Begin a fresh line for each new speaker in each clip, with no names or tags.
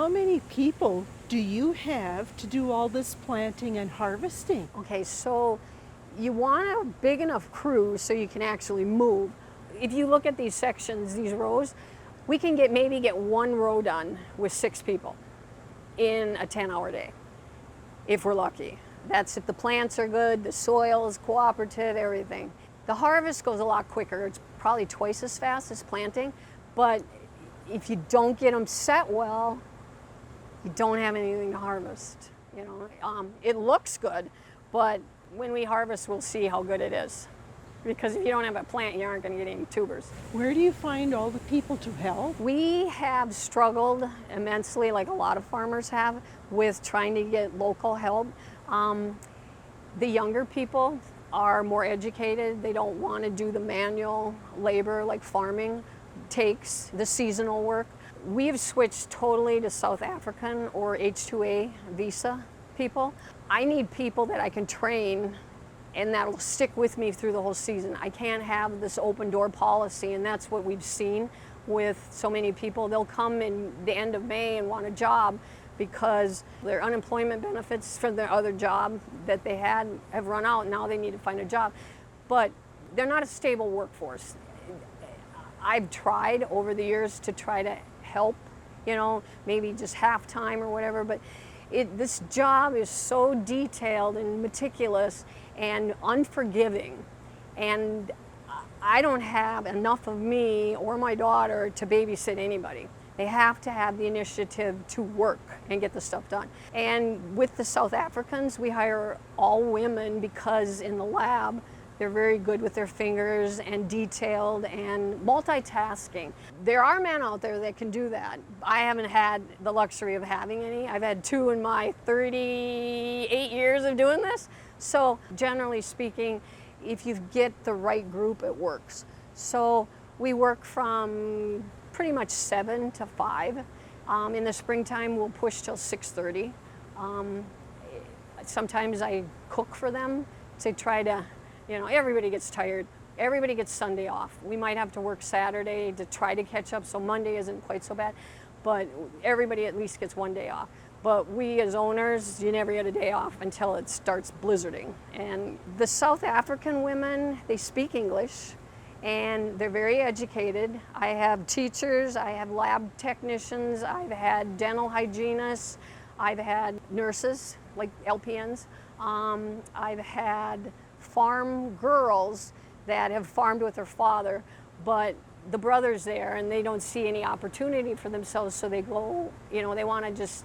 How many people do you have to do all this planting and harvesting?
Okay, so you want a big enough crew so you can actually move. If you look at these sections, these rows, we can maybe get one row done with 6 people in a 10-hour day, if we're lucky. That's if the plants are good, the soil is cooperative, everything. The harvest goes a lot quicker. It's probably twice as fast as planting, but if you don't get them set well, you don't have anything to harvest. It looks good, but when we harvest, we'll see how good it is. Because if you don't have a plant, you aren't going to get any tubers.
Where do you find all the people to help?
We have struggled immensely, like a lot of farmers have, with trying to get local help. The younger people are more educated. They don't want to do the manual labor like farming takes, the seasonal work. We've switched totally to South African or H-2A visa people. I need people that I can train and that'll stick with me through the whole season. I can't have this open door policy, and that's what we've seen with so many people. They'll come in the end of May and want a job because their unemployment benefits from their other job that they had have run out, and now they need to find a job. But they're not a stable workforce. I've tried over the years to try to help, maybe just half-time or whatever, but this job is so detailed and meticulous and unforgiving, and I don't have enough of me or my daughter to babysit anybody. They have to have the initiative to work and get the stuff done. And with the South Africans, we hire all women because in the lab, they're very good with their fingers and detailed and multitasking. There are men out there that can do that. I haven't had the luxury of having any. I've had 2 in my 38 years of doing this. So generally speaking, if you get the right group, it works. So we work from pretty much 7 to 5. In the springtime, we'll push till 6:30. Sometimes I cook for them to try to, everybody gets tired. Everybody gets Sunday off. We might have to work Saturday to try to catch up, so Monday isn't quite so bad, but everybody at least gets one day off. But we as owners, you never get a day off until it starts blizzarding. And the South African women, they speak English and they're very educated. I have teachers, I have lab technicians, I've had dental hygienists, I've had nurses, like LPNs. I've had farm girls that have farmed with their father, but the brother's there and they don't see any opportunity for themselves, so they go, they want to just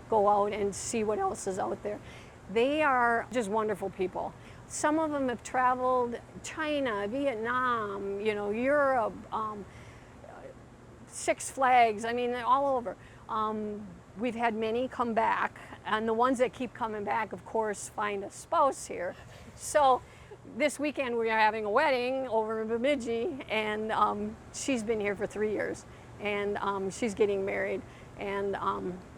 go out and see what else is out there. They are just wonderful people. Some of them have traveled China, Vietnam, Europe, Six Flags, they're all over. We've had many come back, and the ones that keep coming back, of course, find a spouse here. So this weekend we are having a wedding over in Bemidji, and she's been here for 3 years, and she's getting married, and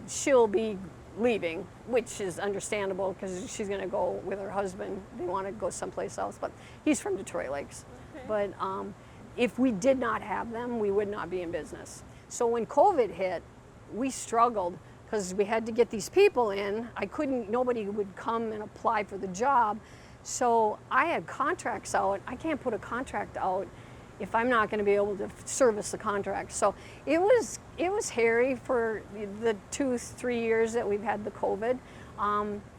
she'll be leaving, which is understandable because she's going to go with her husband. They want to go someplace else, but he's from Detroit Lakes. Okay. But if we did not have them, we would not be in business. So when COVID hit, we struggled because we had to get these people in. Nobody would come and apply for the job. So I had contracts out. I can't put a contract out if I'm not going to be able to service the contract. So it was hairy for the 2-3 years that we've had the COVID.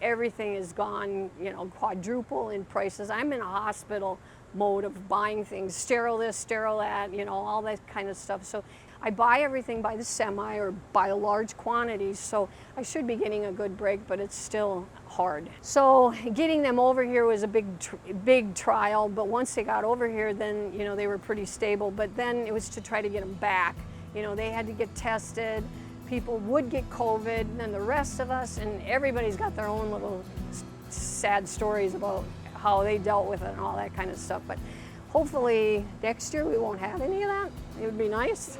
Everything has gone, quadruple in prices. I'm in a hospital mode of buying things, sterile this, sterile that, all that kind of stuff. So I buy everything by the semi or by large quantities, so I should be getting a good break, but it's still hard. So getting them over here was a big trial, but once they got over here, then they were pretty stable. But then it was to try to get them back. They had to get tested. People would get COVID, and then the rest of us, and everybody's got their own little sad stories about how they dealt with it and all that kind of stuff. But hopefully next year we won't have any of that. It would be nice.